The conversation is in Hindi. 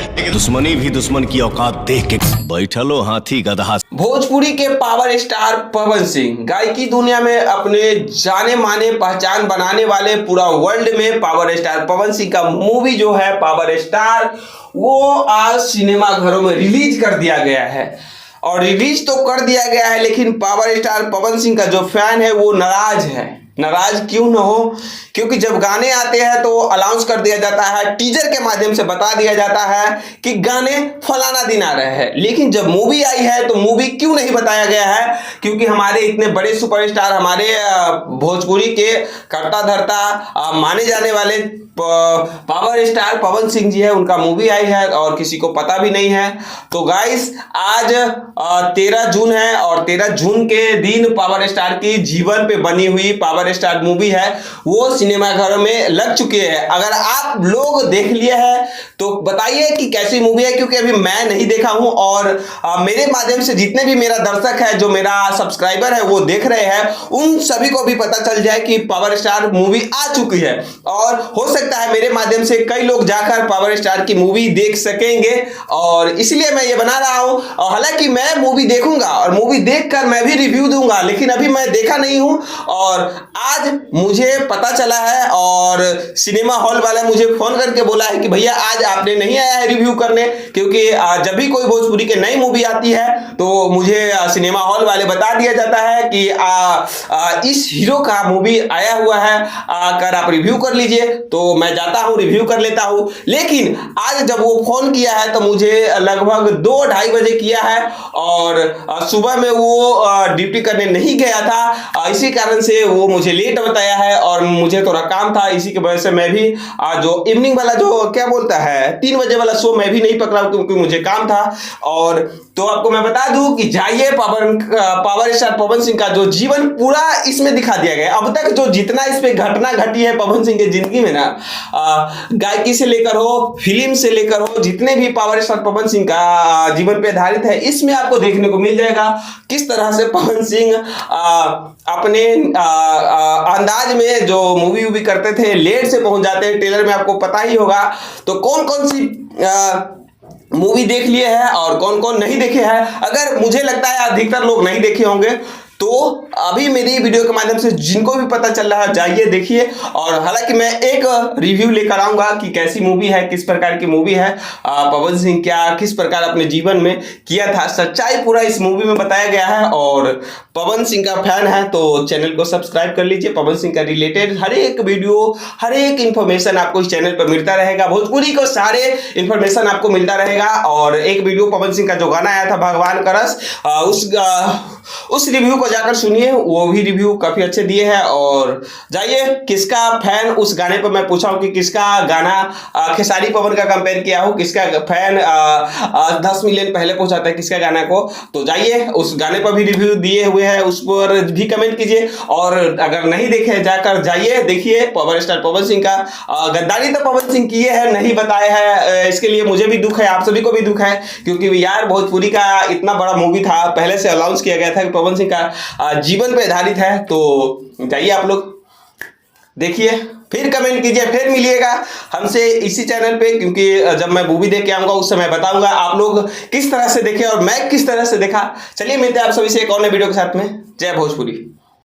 दुश्मनी भी दुश्मन की औकात देख के बैठलो हाथी गधा। भोजपुरी के पावर स्टार पवन सिंह गायकी दुनिया में अपने जाने माने पहचान बनाने वाले, पूरा वर्ल्ड में पावर स्टार पवन सिंह का मूवी जो है पावर स्टार, वो आज सिनेमा घरों में रिलीज कर दिया गया है। और रिलीज तो कर दिया गया है, लेकिन पावर स्टार पवन सिंह का जो फैन है वो नाराज है। नाराज क्यों न हो, क्योंकि जब गाने आते हैं तो अनाउंस कर दिया जाता है, टीजर के माध्यम से बता दिया जाता है कि गाने फलाना दिन आ रहे हैं। लेकिन जब मूवी आई है तो मूवी क्यों नहीं बताया गया है? क्योंकि हमारे इतने बड़े सुपरस्टार, हमारे भोजपुरी के कर्ता धर्ता माने जाने वाले पावर स्टार पवन सिंह जी है, उनका मूवी आई है और किसी को पता भी नहीं है। तो गाइस, आज 13 जून है और 13 जून के दिन पावर स्टार की जीवन पे बनी हुई पावर स्टार मूवी है, वो सिनेमा घरों में लग चुकी है। अगर आप लोग देख लिए हैं तो बताइए कि कैसी मूवी है, क्योंकि अभी मैं नहीं देखा हूं और मेरे माध्यम से जितने भी मेरा दर्शक है, जो मेरा सब्सक्राइबर है वो देख रहे हैं, उन सभी को भी पता चल जाए कि पावर स्टार मूवी आ चुकी है। और हो सकता है मेरे माध्यम से कई लोग जाकर पावर स्टार की मूवी देख सकेंगे, और इसलिए मैं ये बना रहा हूं। और हालांकि मैं मूवी देखूंगा और मूवी देखकर मैं भी रिव्यू दूंगा, लेकिन अभी मैं देखा नहीं हूं और आज मुझे पता चला है और सिनेमा हॉल वाला मुझे फोन करके बोला है कि भैया आज आपने नहीं आया है रिव्यू करने, क्योंकि जब भी कोई भोजपुरी की नई मूवी आती है तो मुझे सिनेमा हॉल वाले बता दिया जाता है कि इस हीरो का मूवी आया हुआ है, आकर आप रिव्यू कर लीजिए। तो मैं जाता हूं, रिव्यू कर लेता हूं। लेकिन आज जब वो फोन किया है तो मुझे लगभग 2-2:30 बजे किया है और सुबह में वो ड्यूटी करने नहीं गया था, इसी कारण से वो मुझे लेट बताया है और मुझे थोड़ा काम था। इसी की वजह से मैं भी जो इवनिंग वाला जो क्या बोलता है 3 बजे वाला शो मैं भी नहीं पकड़ा, क्योंकि मुझे काम था। और तो आपको मैं बता दूं कि जाइए, पावर स्टार पवन सिंह का जो जीवन पूरा इसमें दिखा दिया गया। अब तक जो जितना इस पे घटना घटी है पवन सिंह की जिंदगी में ना, गायकी से लेकर हो, फिल्म से लेकर हो, जितने भी पावर स्टार पवन सिंह का जीवन पे आधारित है, इसमें आपको देखने को मिल जाएगा किस तरह से पवन सिंह अपने अंदाज में जो मूवी करते थे, लेट से पहुंच जाते हैं। ट्रेलर में आपको पता ही होगा। तो कौन कौन सी मूवी देख लिए हैं और कौन कौन नहीं देखे हैं, अगर मुझे लगता है अधिकतर लोग नहीं देखे होंगे, तो अभी मेरी वीडियो के माध्यम से जिनको भी पता चल रहा है जाइए देखिए। और हालांकि मैं एक रिव्यू लेकर आऊंगा कि कैसी मूवी है, किस प्रकार की मूवी है, पवन सिंह क्या किस प्रकार अपने जीवन में किया था, सच्चाई पूरा इस मूवी में बताया गया है। और पवन सिंह का फैन है तो चैनल को सब्सक्राइब कर लीजिए। पवन सिंह का रिलेटेड हर एक वीडियो, हर एक इंफॉर्मेशन आपको इस चैनल पर मिलता रहेगा। भोजपुरी को सारे इंफॉर्मेशन आपको मिलता रहेगा। और एक वीडियो पवन सिंह का जो गाना आया था भगवान का रस, उस रिव्यू को जाकर सुनिए, वो भी रिव्यू काफी अच्छे दिए हैं। और जाइए, किसका फैन उस गाने पर मैं पूछा हूं कि किसका गाना खेसारी पवन का कंपेयर किया हो, किसका फैन 10 मिलियन पहले पहुंचाता है किसका गाना को, तो जाइए उस गाने पर भी रिव्यू दिए हुए हैं, उस पर भी कमेंट कीजिए। और अगर नहीं देखे जाकर जाइए देखिए पावर स्टार पवन सिंह का। गद्दारी तो पवन सिंह किए हैं, नहीं बताए हैं, इसके लिए मुझे भी दुख है, आप सभी को भी दुख है, क्योंकि यार भोजपुरी का इतना बड़ा मूवी था, पहले से अनाउंस किया गया था कि पवन सिंह का जीवन पे आधारित है। तो जाइए आप लोग देखिए, फिर कमेंट कीजिए, फिर मिलिएगा हमसे इसी चैनल पे, क्योंकि जब मैं मूवी देख के आऊंगा उस समय बताऊंगा आप लोग किस तरह से देखे और मैं किस तरह से देखा। चलिए मिलते हैं आप सभी से एक और नए वीडियो के साथ में। जय भोजपुरी।